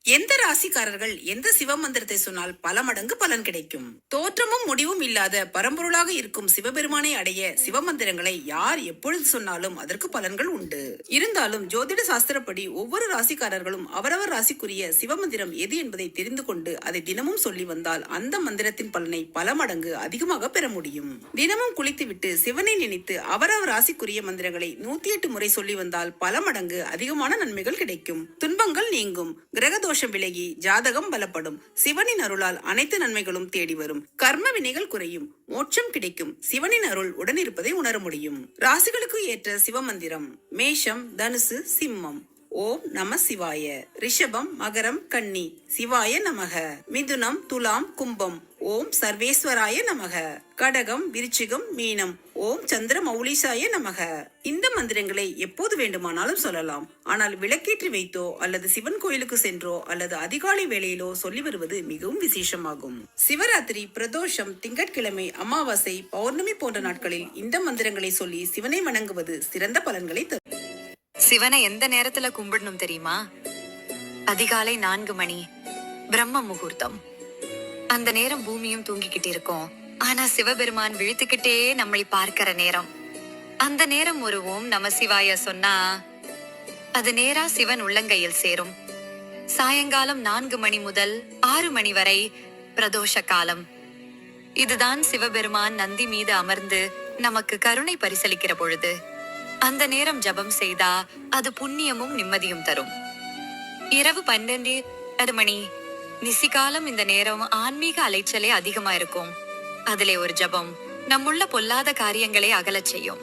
எந்த ராசிக்காரர்கள் எந்த சிவமந்திரத்தை சொன்னால் பல மடங்கு பலன் கிடைக்கும்? தோற்றமும் முடிவும் இல்லாத பரம்பொருளாக இருக்கும் சிவபெருமானை அடைய சிவமந்திரங்களை யார் எப்பொழுது சொன்னாலும் அதற்கு பலன்கள் உண்டு. இருந்தாலும் ஜோதிட சாஸ்திரப்படி ஒவ்வொரு ராசிக்காரர்களும் அவரவர் ராசிக்குரிய சிவமந்திரம் எது என்பதை தெரிந்து கொண்டு அதை தினமும் சொல்லி வந்தால் அந்த மந்திரத்தின் பலனை பல மடங்கு அதிகமாக பெற முடியும். தினமும் குளித்துவிட்டு சிவனை நினைத்து அவரவர் ராசிக்குரிய மந்திரங்களை 108 முறை சொல்லி வந்தால் பல மடங்கு அதிகமான நன்மைகள் கிடைக்கும். துன்பங்கள் நீங்கும், கிரக விலகி ஜாதகம் பலப்படும், சிவனின் அருளால் அனைத்து நன்மைகளும் தேடி வரும், கர்ம வினைகள் குறையும், மோட்சம் கிடைக்கும், சிவனின் அருள் உடனிருப்பதை உணர முடியும். ராசிகளுக்கு ஏற்ற சிவமந்திரம்: மேஷம், தனுசு, சிம்மம் ஓம் நம சிவாய. ரிஷபம், மகரம், கன்னி சிவாய நமக. மிதுனம், துலாம், கும்பம் ஓம் சர்வேஸ்வராய நமக. கடகம், விருச்சிகம், மீனம் ஓம் சந்திர மௌலீசாய நமக. இந்த மந்திரங்களை எப்போது வேண்டுமானாலும் சொல்லலாம். ஆனால் விளக்கேற்றி வைத்தோ அல்லது சிவன் கோயிலுக்கு சென்றோ அல்லது அதிகாலை வேளையிலோ சொல்லி வருவது மிகவும் விசேஷமாகும். சிவராத்திரி, பிரதோஷம், திங்கட்கிழமை, அமாவாசை, பௌர்ணமி போன்ற நாட்களில் இந்த மந்திரங்களை சொல்லி சிவனை வணங்குவது சிறந்த பலன்களை தரும். சிவனை எந்த நேரத்துல கும்பிடணும் தெரியுமா? அதிகாலை 4 மணி, பிரம்ம முகூர்த்தம். அந்த நேரம் பூமியும் தூங்கிக்கிட்டு இருக்கும். ஆனா சிவபெருமான் விழித்துக்கிட்டே நம்மளை பார்க்கிற நேரம். அந்த நேரம் ஒரு ஓம் நம சிவாய சொன்னா அது நேரா சிவன் உள்ளங்கையில் சேரும். சாயங்காலம் 4 மணி முதல் 6 மணி வரை பிரதோஷ காலம். இதுதான் சிவபெருமான் நந்தி மீது அமர்ந்து நமக்கு கருணை பரிசளிக்கிற பொழுது. அந்த நேரம் ஜபம் செய்தா அது புண்ணியமும் நிம்மதியும் தரும். இரவு 12 மணி நிசிகாலம். இந்த நேரம் ஆன்மீக அலைச்சலே அதிகமா இருக்கும். அதிலே ஒரு ஜபம் நம்முள்ள பொல்லாத காரியங்களை அகலச் செய்யும்.